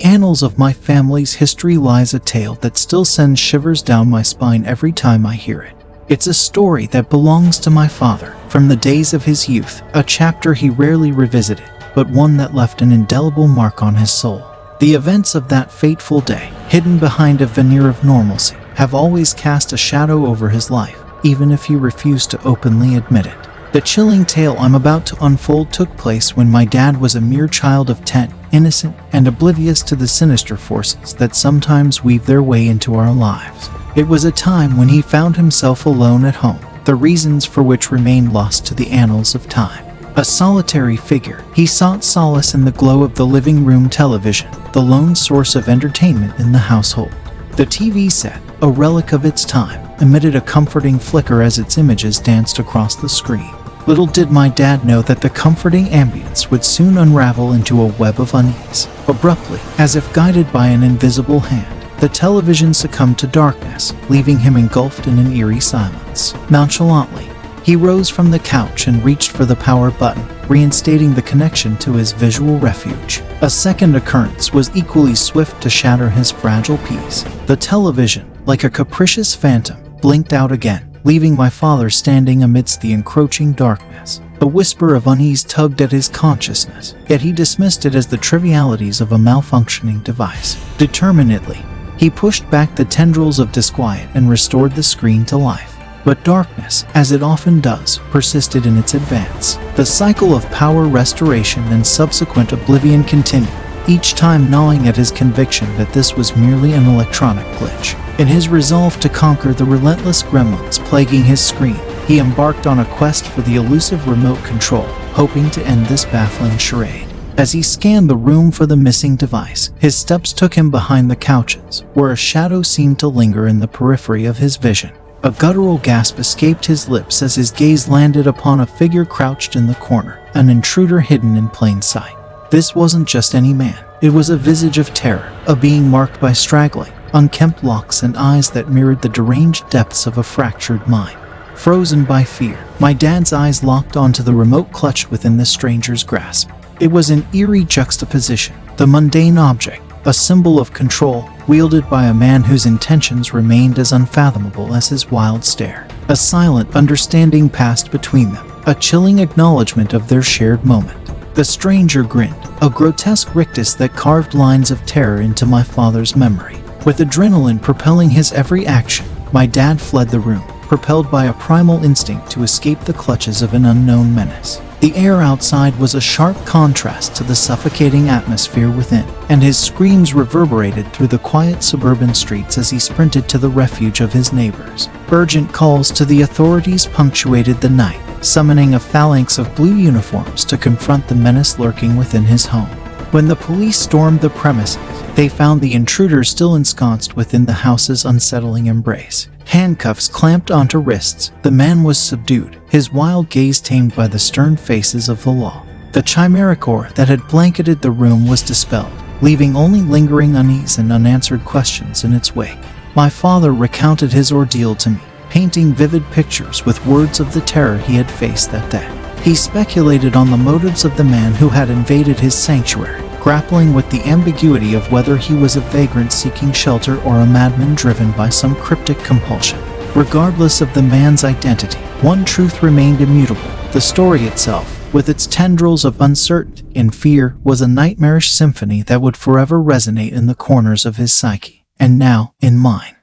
the annals of my family's history lies a tale that still sends shivers down my spine every time I hear it. It's a story that belongs to my father, from the days of his youth, a chapter he rarely revisited, but one that left an indelible mark on his soul. The events of that fateful day, hidden behind a veneer of normalcy, have always cast a shadow over his life, even if he refused to openly admit it. The chilling tale I'm about to unfold took place when my dad was a mere child of 10, innocent and oblivious to the sinister forces that sometimes weave their way into our lives. It was a time when he found himself alone at home, the reasons for which remain lost to the annals of time. A solitary figure, he sought solace in the glow of the living room television, the lone source of entertainment in the household. The TV set, a relic of its time, emitted a comforting flicker as its images danced across the screen. Little did my dad know that the comforting ambience would soon unravel into a web of unease. Abruptly, as if guided by an invisible hand, the television succumbed to darkness, leaving him engulfed in an eerie silence. Nonchalantly, he rose from the couch and reached for the power button, reinstating the connection to his visual refuge. A second occurrence was equally swift to shatter his fragile peace. The television, like a capricious phantom, blinked out again, leaving my father standing amidst the encroaching darkness. A whisper of unease tugged at his consciousness, yet he dismissed it as the trivialities of a malfunctioning device. Determinedly, he pushed back the tendrils of disquiet and restored the screen to life. But darkness, as it often does, persisted in its advance. The cycle of power restoration and subsequent oblivion continued, each time gnawing at his conviction that this was merely an electronic glitch. In his resolve to conquer the relentless gremlins plaguing his screen, he embarked on a quest for the elusive remote control, hoping to end this baffling charade. As he scanned the room for the missing device, his steps took him behind the couches, where a shadow seemed to linger in the periphery of his vision. A guttural gasp escaped his lips as his gaze landed upon a figure crouched in the corner, an intruder hidden in plain sight. This wasn't just any man. It was a visage of terror, a being marked by straggling, unkempt locks and eyes that mirrored the deranged depths of a fractured mind. Frozen by fear, my dad's eyes locked onto the remote clutch within the stranger's grasp. It was an eerie juxtaposition, the mundane object, a symbol of control, wielded by a man whose intentions remained as unfathomable as his wild stare. A silent understanding passed between them, a chilling acknowledgement of their shared moment. The stranger grinned, a grotesque rictus that carved lines of terror into my father's memory. With adrenaline propelling his every action, my dad fled the room, propelled by a primal instinct to escape the clutches of an unknown menace. The air outside was a sharp contrast to the suffocating atmosphere within, and his screams reverberated through the quiet suburban streets as he sprinted to the refuge of his neighbors. Urgent calls to the authorities punctuated the night, summoning a phalanx of blue uniforms to confront the menace lurking within his home. When the police stormed the premises, they found the intruder still ensconced within the house's unsettling embrace. Handcuffs clamped onto wrists, the man was subdued, his wild gaze tamed by the stern faces of the law. The chimeric aura that had blanketed the room was dispelled, leaving only lingering unease and unanswered questions in its wake. My father recounted his ordeal to me, painting vivid pictures with words of the terror he had faced that day. He speculated on the motives of the man who had invaded his sanctuary, grappling with the ambiguity of whether he was a vagrant seeking shelter or a madman driven by some cryptic compulsion. Regardless of the man's identity, one truth remained immutable. The story itself, with its tendrils of uncertainty and fear, was a nightmarish symphony that would forever resonate in the corners of his psyche, and now in mine.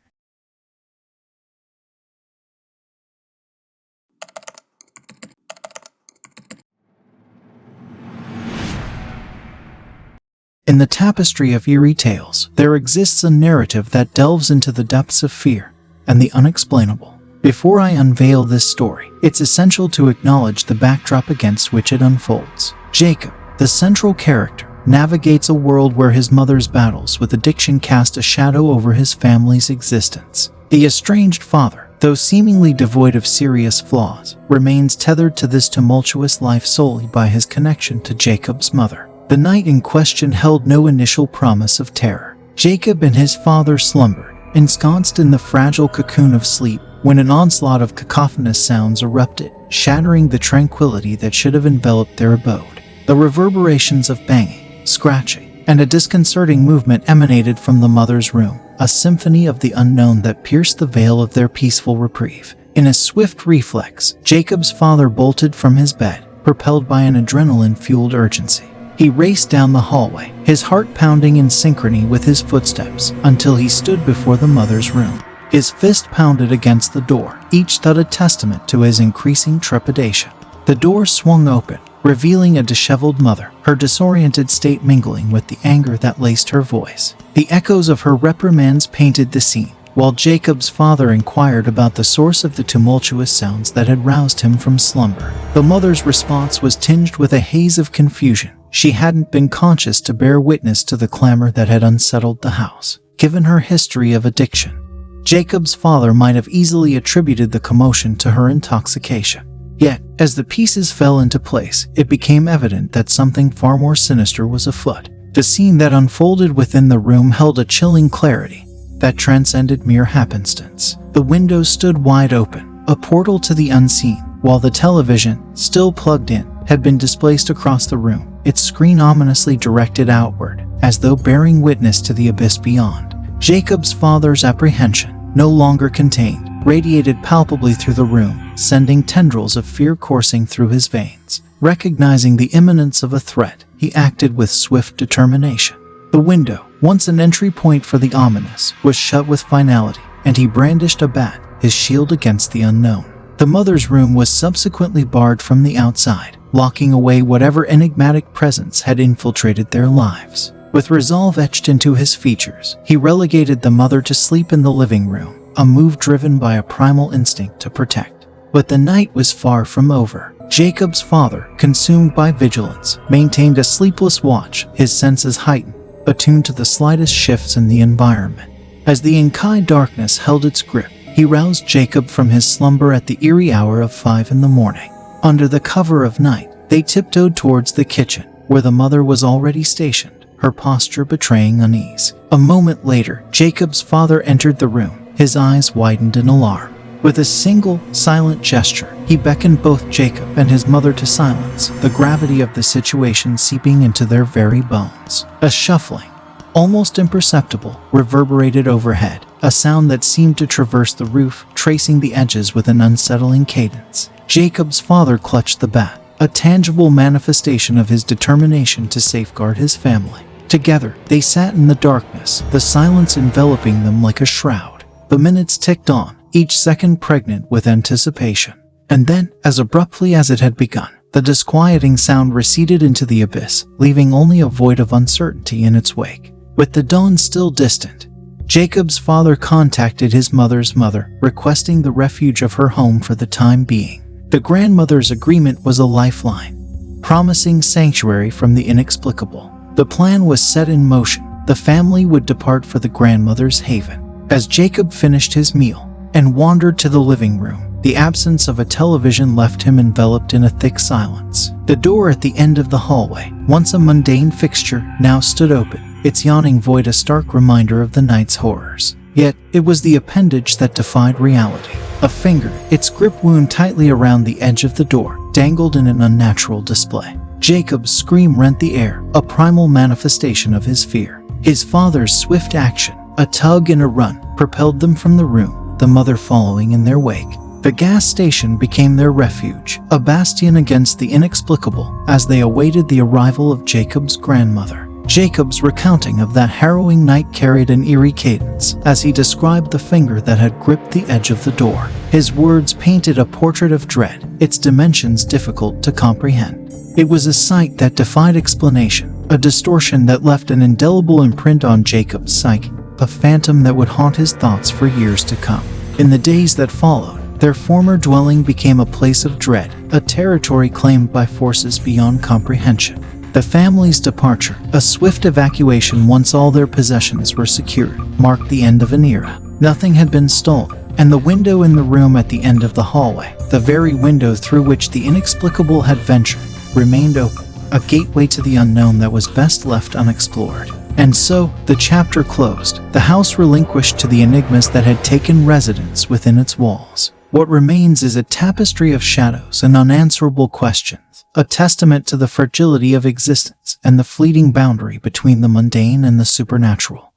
In the tapestry of eerie tales, there exists a narrative that delves into the depths of fear and the unexplainable. Before I unveil this story, it's essential to acknowledge the backdrop against which it unfolds. Jacob, the central character, navigates a world where his mother's battles with addiction cast a shadow over his family's existence. The estranged father, though seemingly devoid of serious flaws, remains tethered to this tumultuous life solely by his connection to Jacob's mother. The night in question held no initial promise of terror. Jacob and his father slumbered, ensconced in the fragile cocoon of sleep, when an onslaught of cacophonous sounds erupted, shattering the tranquility that should have enveloped their abode. The reverberations of banging, scratching, and a disconcerting movement emanated from the mother's room, a symphony of the unknown that pierced the veil of their peaceful reprieve. In a swift reflex, Jacob's father bolted from his bed, propelled by an adrenaline-fueled urgency. He raced down the hallway, his heart pounding in synchrony with his footsteps, until he stood before the mother's room. His fist pounded against the door, each thud a testament to his increasing trepidation. The door swung open, revealing a disheveled mother, her disoriented state mingling with the anger that laced her voice. The echoes of her reprimands painted the scene, while Jacob's father inquired about the source of the tumultuous sounds that had roused him from slumber. The mother's response was tinged with a haze of confusion. She hadn't been conscious to bear witness to the clamor that had unsettled the house. Given her history of addiction, Jacob's father might have easily attributed the commotion to her intoxication. Yet, as the pieces fell into place, it became evident that something far more sinister was afoot. The scene that unfolded within the room held a chilling clarity that transcended mere happenstance. The windows stood wide open, a portal to the unseen, while the television, still plugged in, had been displaced across the room, its screen ominously directed outward, as though bearing witness to the abyss beyond. Jacob's father's apprehension, no longer contained, radiated palpably through the room, sending tendrils of fear coursing through his veins. Recognizing the imminence of a threat, he acted with swift determination. The window, once an entry point for the ominous, was shut with finality, and he brandished a bat, his shield against the unknown. The mother's room was subsequently barred from the outside, locking away whatever enigmatic presence had infiltrated their lives. With resolve etched into his features, he relegated the mother to sleep in the living room, a move driven by a primal instinct to protect. But the night was far from over. Jacob's father, consumed by vigilance, maintained a sleepless watch, his senses heightened, attuned to the slightest shifts in the environment. As the inky darkness held its grip, he roused Jacob from his slumber at the eerie hour of 5 in the morning. Under the cover of night, they tiptoed towards the kitchen, where the mother was already stationed, her posture betraying unease. A moment later, Jacob's father entered the room, his eyes widened in alarm. With a single, silent gesture, he beckoned both Jacob and his mother to silence, the gravity of the situation seeping into their very bones. A shuffling, almost imperceptible, reverberated overhead, a sound that seemed to traverse the roof, tracing the edges with an unsettling cadence. Jacob's father clutched the bat, a tangible manifestation of his determination to safeguard his family. Together, they sat in the darkness, the silence enveloping them like a shroud. The minutes ticked on, each second pregnant with anticipation. And then, as abruptly as it had begun, the disquieting sound receded into the abyss, leaving only a void of uncertainty in its wake. With the dawn still distant, Jacob's father contacted his mother's mother, requesting the refuge of her home for the time being. The grandmother's agreement was a lifeline, promising sanctuary from the inexplicable. The plan was set in motion. The family would depart for the grandmother's haven. As Jacob finished his meal and wandered to the living room, the absence of a television left him enveloped in a thick silence. The door at the end of the hallway, once a mundane fixture, now stood open, its yawning void a stark reminder of the night's horrors. Yet, it was the appendage that defied reality. A finger, its grip wound tightly around the edge of the door, dangled in an unnatural display. Jacob's scream rent the air, a primal manifestation of his fear. His father's swift action, a tug and a run, propelled them from the room, the mother following in their wake. The gas station became their refuge, a bastion against the inexplicable, as they awaited the arrival of Jacob's grandmother. Jacob's recounting of that harrowing night carried an eerie cadence, as he described the finger that had gripped the edge of the door. His words painted a portrait of dread, its dimensions difficult to comprehend. It was a sight that defied explanation, a distortion that left an indelible imprint on Jacob's psyche, a phantom that would haunt his thoughts for years to come. In the days that followed, their former dwelling became a place of dread, a territory claimed by forces beyond comprehension. The family's departure, a swift evacuation once all their possessions were secured, marked the end of an era. Nothing had been stolen, and the window in the room at the end of the hallway, the very window through which the inexplicable had ventured, remained open, a gateway to the unknown that was best left unexplored. And so, the chapter closed, the house relinquished to the enigmas that had taken residence within its walls. What remains is a tapestry of shadows and unanswerable questions, a testament to the fragility of existence and the fleeting boundary between the mundane and the supernatural.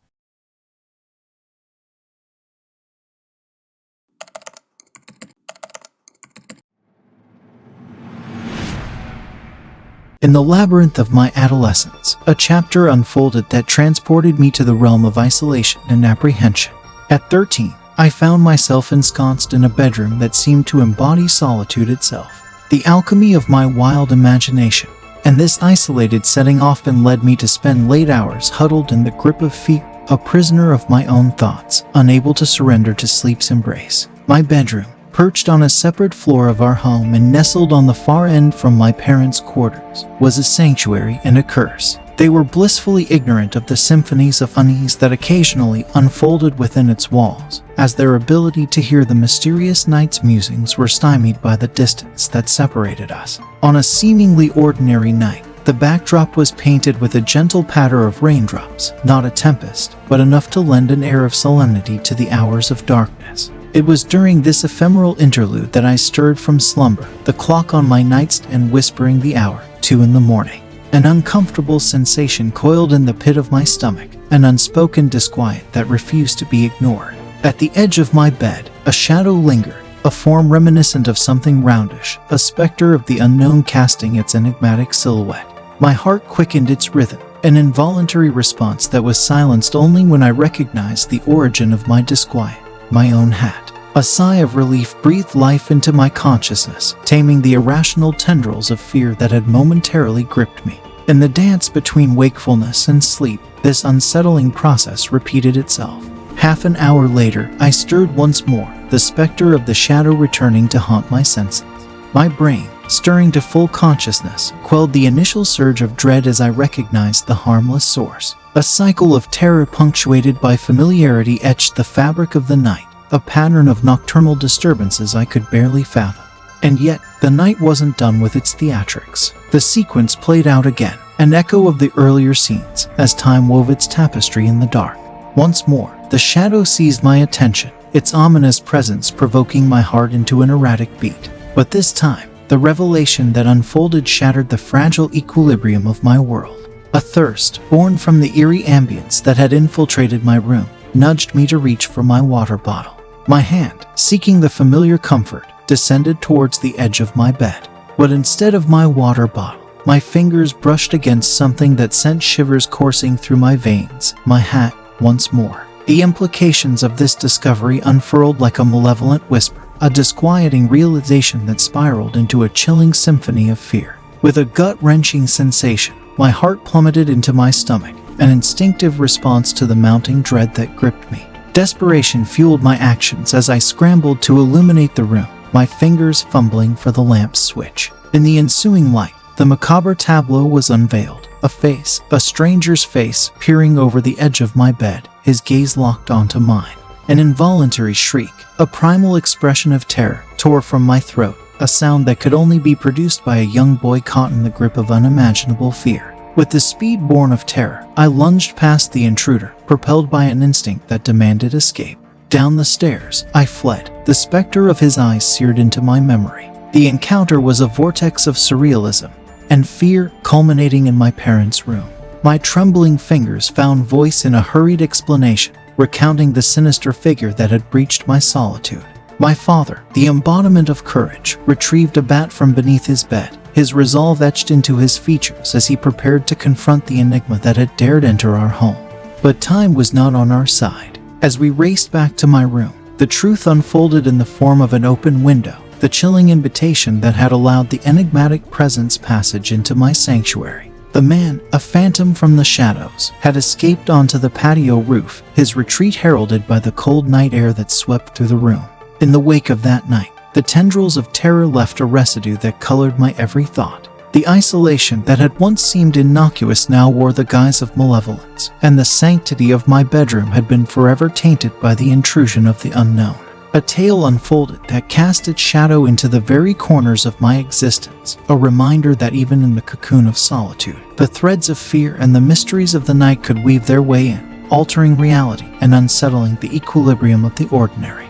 In the labyrinth of my adolescence, a chapter unfolded that transported me to the realm of isolation and apprehension. At 13, I found myself ensconced in a bedroom that seemed to embody solitude itself, the alchemy of my wild imagination. And this isolated setting often led me to spend late hours huddled in the grip of fear, a prisoner of my own thoughts, unable to surrender to sleep's embrace. My bedroom, perched on a separate floor of our home and nestled on the far end from my parents' quarters, was a sanctuary and a curse. They were blissfully ignorant of the symphonies of unease that occasionally unfolded within its walls, as their ability to hear the mysterious night's musings were stymied by the distance that separated us. On a seemingly ordinary night, the backdrop was painted with a gentle patter of raindrops, not a tempest, but enough to lend an air of solemnity to the hours of darkness. It was during this ephemeral interlude that I stirred from slumber, the clock on my nightstand whispering the hour, 2 in the morning. An uncomfortable sensation coiled in the pit of my stomach, an unspoken disquiet that refused to be ignored. At the edge of my bed, a shadow lingered, a form reminiscent of something roundish, a specter of the unknown casting its enigmatic silhouette. My heart quickened its rhythm, an involuntary response that was silenced only when I recognized the origin of my disquiet. My own hat. A sigh of relief breathed life into my consciousness, taming the irrational tendrils of fear that had momentarily gripped me. In the dance between wakefulness and sleep, this unsettling process repeated itself. Half an hour later, I stirred once more, the specter of the shadow returning to haunt my senses. My brain, stirring to full consciousness, quelled the initial surge of dread as I recognized the harmless source. A cycle of terror punctuated by familiarity etched the fabric of the night, a pattern of nocturnal disturbances I could barely fathom. And yet, the night wasn't done with its theatrics. The sequence played out again, an echo of the earlier scenes, as time wove its tapestry in the dark. Once more, the shadow seized my attention, its ominous presence provoking my heart into an erratic beat. But this time, the revelation that unfolded shattered the fragile equilibrium of my world. A thirst, born from the eerie ambience that had infiltrated my room, nudged me to reach for my water bottle. My hand, seeking the familiar comfort, descended towards the edge of my bed. But instead of my water bottle, my fingers brushed against something that sent shivers coursing through my veins, my hat, once more. The implications of this discovery unfurled like a malevolent whisper, a disquieting realization that spiraled into a chilling symphony of fear. With a gut-wrenching sensation, my heart plummeted into my stomach, an instinctive response to the mounting dread that gripped me. Desperation fueled my actions as I scrambled to illuminate the room, my fingers fumbling for the lamp's switch. In the ensuing light, the macabre tableau was unveiled. A face, a stranger's face, peering over the edge of my bed, his gaze locked onto mine. An involuntary shriek, a primal expression of terror, tore from my throat, a sound that could only be produced by a young boy caught in the grip of unimaginable fear. With the speed born of terror, I lunged past the intruder, propelled by an instinct that demanded escape. Down the stairs, I fled, the specter of his eyes seared into my memory. The encounter was a vortex of surrealism and fear culminating in my parents' room. My trembling fingers found voice in a hurried explanation, recounting the sinister figure that had breached my solitude. My father, the embodiment of courage, retrieved a bat from beneath his bed, his resolve etched into his features as he prepared to confront the enigma that had dared enter our home. But time was not on our side. As we raced back to my room, the truth unfolded in the form of an open window, the chilling invitation that had allowed the enigmatic presence passage into my sanctuary. The man, a phantom from the shadows, had escaped onto the patio roof, his retreat heralded by the cold night air that swept through the room. In the wake of that night, the tendrils of terror left a residue that colored my every thought. The isolation that had once seemed innocuous now wore the guise of malevolence, and the sanctity of my bedroom had been forever tainted by the intrusion of the unknown. A tale unfolded that cast its shadow into the very corners of my existence, a reminder that even in the cocoon of solitude, the threads of fear and the mysteries of the night could weave their way in, altering reality and unsettling the equilibrium of the ordinary.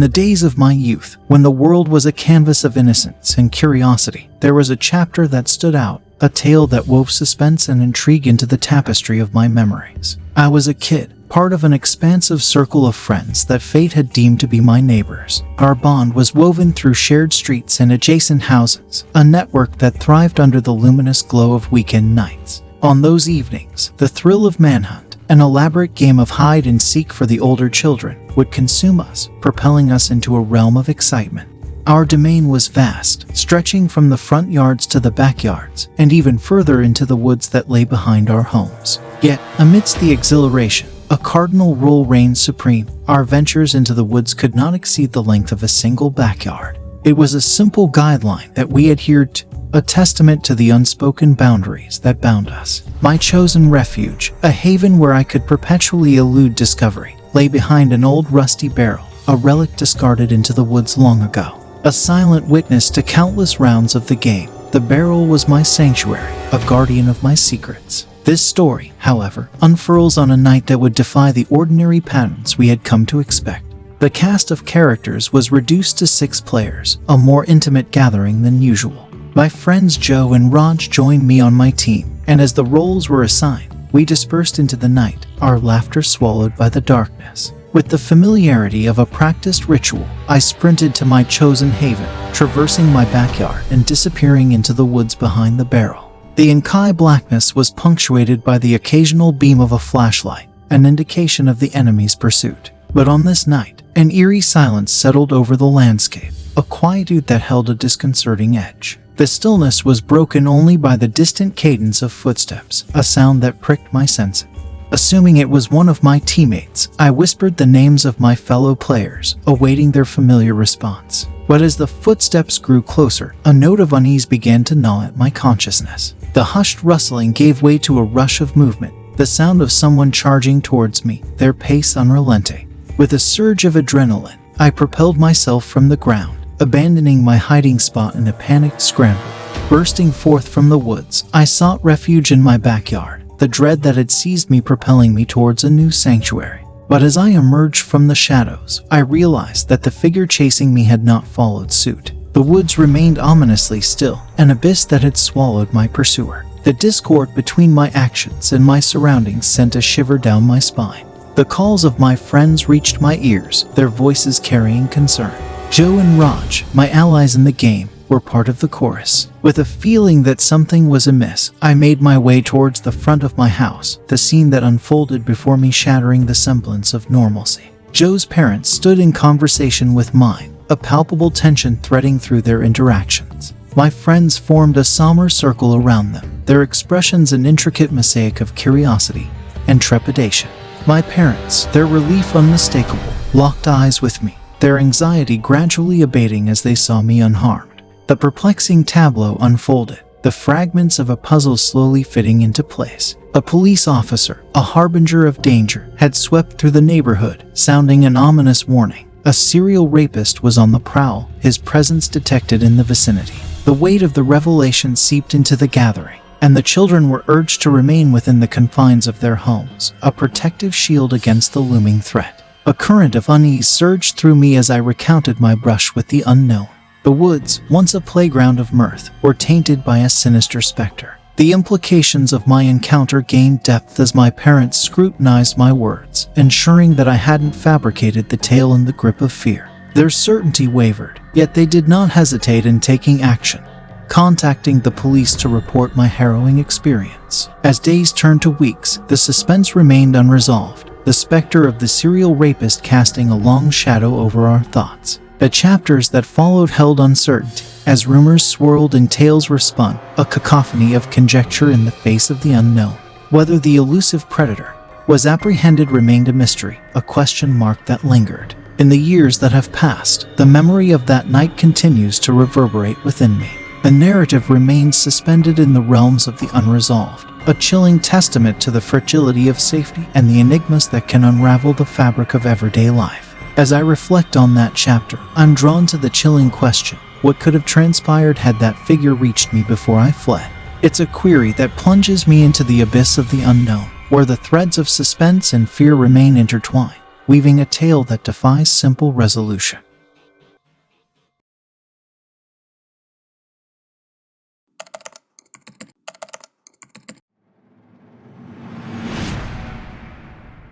the days of my youth, when the world was a canvas of innocence and curiosity, there was a chapter that stood out, a tale that wove suspense and intrigue into the tapestry of my memories. I was a kid, part of an expansive circle of friends that fate had deemed to be my neighbors. Our bond was woven through shared streets and adjacent houses, a network that thrived under the luminous glow of weekend nights. On those evenings, the thrill of manhunt, an elaborate game of hide and seek for the older children, would consume us, propelling us into a realm of excitement. Our domain was vast, stretching from the front yards to the backyards, and even further into the woods that lay behind our homes. Yet, amidst the exhilaration, a cardinal rule reigned supreme. Our ventures into the woods could not exceed the length of a single backyard. It was a simple guideline that we adhered to, a testament to the unspoken boundaries that bound us. My chosen refuge, a haven where I could perpetually elude discovery, lay behind an old rusty barrel, a relic discarded into the woods long ago. A silent witness to countless rounds of the game, the barrel was my sanctuary, a guardian of my secrets. This story, however, unfurls on a night that would defy the ordinary patterns we had come to expect. The cast of characters was reduced to 6 players, a more intimate gathering than usual. My friends Joe and Raj joined me on my team, and as the roles were assigned, we dispersed into the night, our laughter swallowed by the darkness. With the familiarity of a practiced ritual, I sprinted to my chosen haven, traversing my backyard and disappearing into the woods behind the barrel. The inky blackness was punctuated by the occasional beam of a flashlight, an indication of the enemy's pursuit. But on this night, an eerie silence settled over the landscape, a quietude that held a disconcerting edge. The stillness was broken only by the distant cadence of footsteps, a sound that pricked my senses. Assuming it was one of my teammates, I whispered the names of my fellow players, awaiting their familiar response. But as the footsteps grew closer, a note of unease began to gnaw at my consciousness. The hushed rustling gave way to a rush of movement, the sound of someone charging towards me, their pace unrelenting. With a surge of adrenaline, I propelled myself from the ground, abandoning my hiding spot in a panicked scramble. Bursting forth from the woods, I sought refuge in my backyard, the dread that had seized me propelling me towards a new sanctuary. But as I emerged from the shadows, I realized that the figure chasing me had not followed suit. The woods remained ominously still, an abyss that had swallowed my pursuer. The discord between my actions and my surroundings sent a shiver down my spine. The calls of my friends reached my ears, their voices carrying concern. Joe and Raj, my allies in the game, were part of the chorus. With a feeling that something was amiss, I made my way towards the front of my house, the scene that unfolded before me shattering the semblance of normalcy. Joe's parents stood in conversation with mine, a palpable tension threading through their interactions. My friends formed a somber circle around them, their expressions an intricate mosaic of curiosity and trepidation. My parents, their relief unmistakable, locked eyes with me, their anxiety gradually abating as they saw me unharmed. The perplexing tableau unfolded, the fragments of a puzzle slowly fitting into place. A police officer, a harbinger of danger, had swept through the neighborhood, sounding an ominous warning. A serial rapist was on the prowl, his presence detected in the vicinity. The weight of the revelation seeped into the gathering, and the children were urged to remain within the confines of their homes, a protective shield against the looming threat. A current of unease surged through me as I recounted my brush with the unknown. The woods, once a playground of mirth, were tainted by a sinister specter. The implications of my encounter gained depth as my parents scrutinized my words, ensuring that I hadn't fabricated the tale in the grip of fear. Their certainty wavered, yet they did not hesitate in taking action, contacting the police to report my harrowing experience. As days turned to weeks, the suspense remained unresolved, the specter of the serial rapist casting a long shadow over our thoughts. The chapters that followed held uncertainty, as rumors swirled and tales were spun, a cacophony of conjecture in the face of the unknown. Whether the elusive predator was apprehended remained a mystery, a question mark that lingered. In the years that have passed, the memory of that night continues to reverberate within me. The narrative remains suspended in the realms of the unresolved, a chilling testament to the fragility of safety and the enigmas that can unravel the fabric of everyday life. As I reflect on that chapter, I'm drawn to the chilling question, what could have transpired had that figure reached me before I fled? It's a query that plunges me into the abyss of the unknown, where the threads of suspense and fear remain intertwined, weaving a tale that defies simple resolution.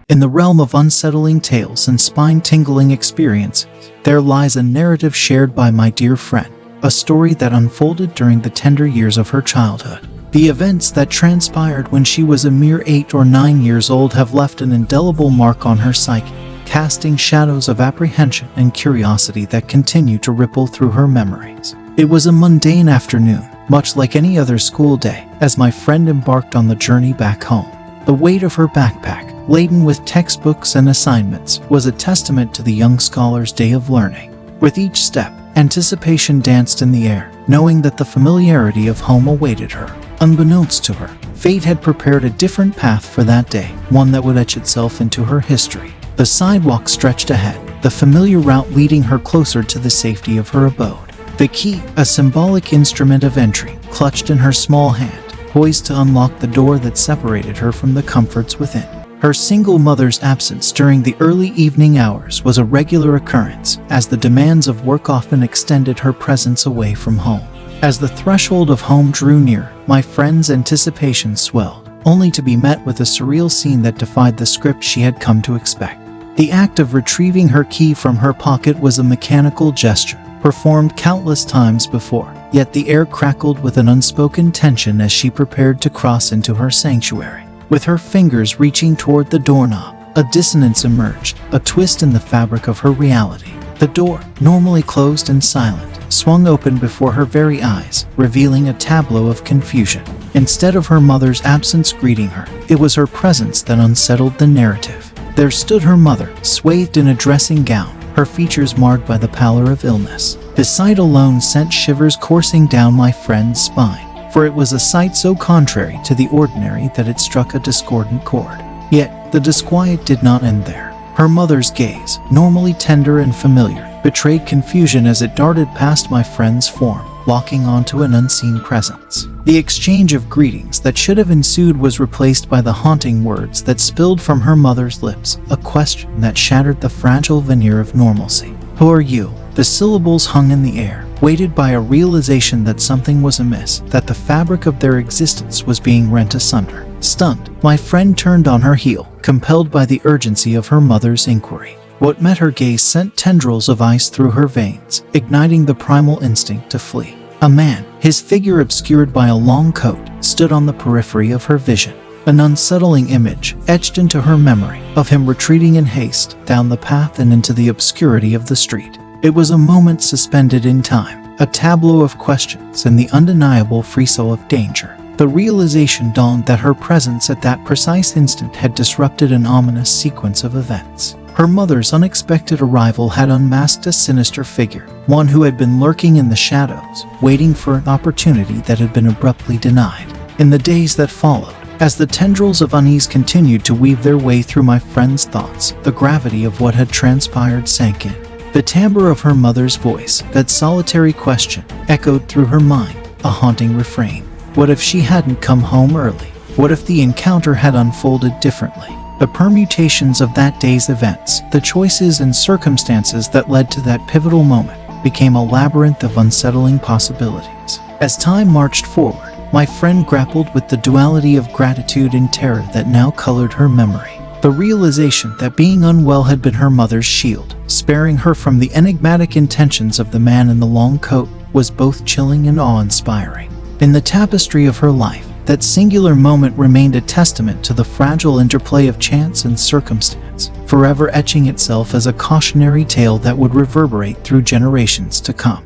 In the realm of unsettling tales and spine-tingling experiences, there lies a narrative shared by my dear friend, a story that unfolded during the tender years of her childhood. The events that transpired when she was a mere 8 or 9 years old have left an indelible mark on her psyche, casting shadows of apprehension and curiosity that continue to ripple through her memories. It was a mundane afternoon, much like any other school day, as my friend embarked on the journey back home. The weight of her backpack, laden with textbooks and assignments, was a testament to the young scholar's day of learning. With each step, anticipation danced in the air, knowing that the familiarity of home awaited her. Unbeknownst to her, fate had prepared a different path for that day, one that would etch itself into her history. The sidewalk stretched ahead, the familiar route leading her closer to the safety of her abode. The key, a symbolic instrument of entry, clutched in her small hand, poised to unlock the door that separated her from the comforts within. Her single mother's absence during the early evening hours was a regular occurrence, as the demands of work often extended her presence away from home. As the threshold of home drew near, my friend's anticipation swelled, only to be met with a surreal scene that defied the script she had come to expect. The act of retrieving her key from her pocket was a mechanical gesture, performed countless times before, yet the air crackled with an unspoken tension as she prepared to cross into her sanctuary. With her fingers reaching toward the doorknob, a dissonance emerged, a twist in the fabric of her reality. The door, normally closed and silent, swung open before her very eyes, revealing a tableau of confusion. Instead of her mother's absence greeting her, it was her presence that unsettled the narrative. There stood her mother, swathed in a dressing gown, her features marred by the pallor of illness. The sight alone sent shivers coursing down my friend's spine, for it was a sight so contrary to the ordinary that it struck a discordant chord. Yet, the disquiet did not end there. Her mother's gaze, normally tender and familiar, betrayed confusion as it darted past my friend's form, locking onto an unseen presence. The exchange of greetings that should have ensued was replaced by the haunting words that spilled from her mother's lips, a question that shattered the fragile veneer of normalcy. "Who are you?" The syllables hung in the air, weighted by a realization that something was amiss, that the fabric of their existence was being rent asunder. Stunned, my friend turned on her heel, compelled by the urgency of her mother's inquiry. What met her gaze sent tendrils of ice through her veins, igniting the primal instinct to flee. A man, his figure obscured by a long coat, stood on the periphery of her vision. An unsettling image, etched into her memory, of him retreating in haste, down the path and into the obscurity of the street. It was a moment suspended in time, a tableau of questions and the undeniable frisson of danger. The realization dawned that her presence at that precise instant had disrupted an ominous sequence of events. Her mother's unexpected arrival had unmasked a sinister figure, one who had been lurking in the shadows, waiting for an opportunity that had been abruptly denied. In the days that followed, as the tendrils of unease continued to weave their way through my friend's thoughts, the gravity of what had transpired sank in. The timbre of her mother's voice, that solitary question, echoed through her mind, a haunting refrain. What if she hadn't come home early? What if the encounter had unfolded differently? The permutations of that day's events, the choices and circumstances that led to that pivotal moment, became a labyrinth of unsettling possibilities. As time marched forward, my friend grappled with the duality of gratitude and terror that now colored her memory. The realization that being unwell had been her mother's shield, sparing her from the enigmatic intentions of the man in the long coat, was both chilling and awe-inspiring. In the tapestry of her life, that singular moment remained a testament to the fragile interplay of chance and circumstance, forever etching itself as a cautionary tale that would reverberate through generations to come.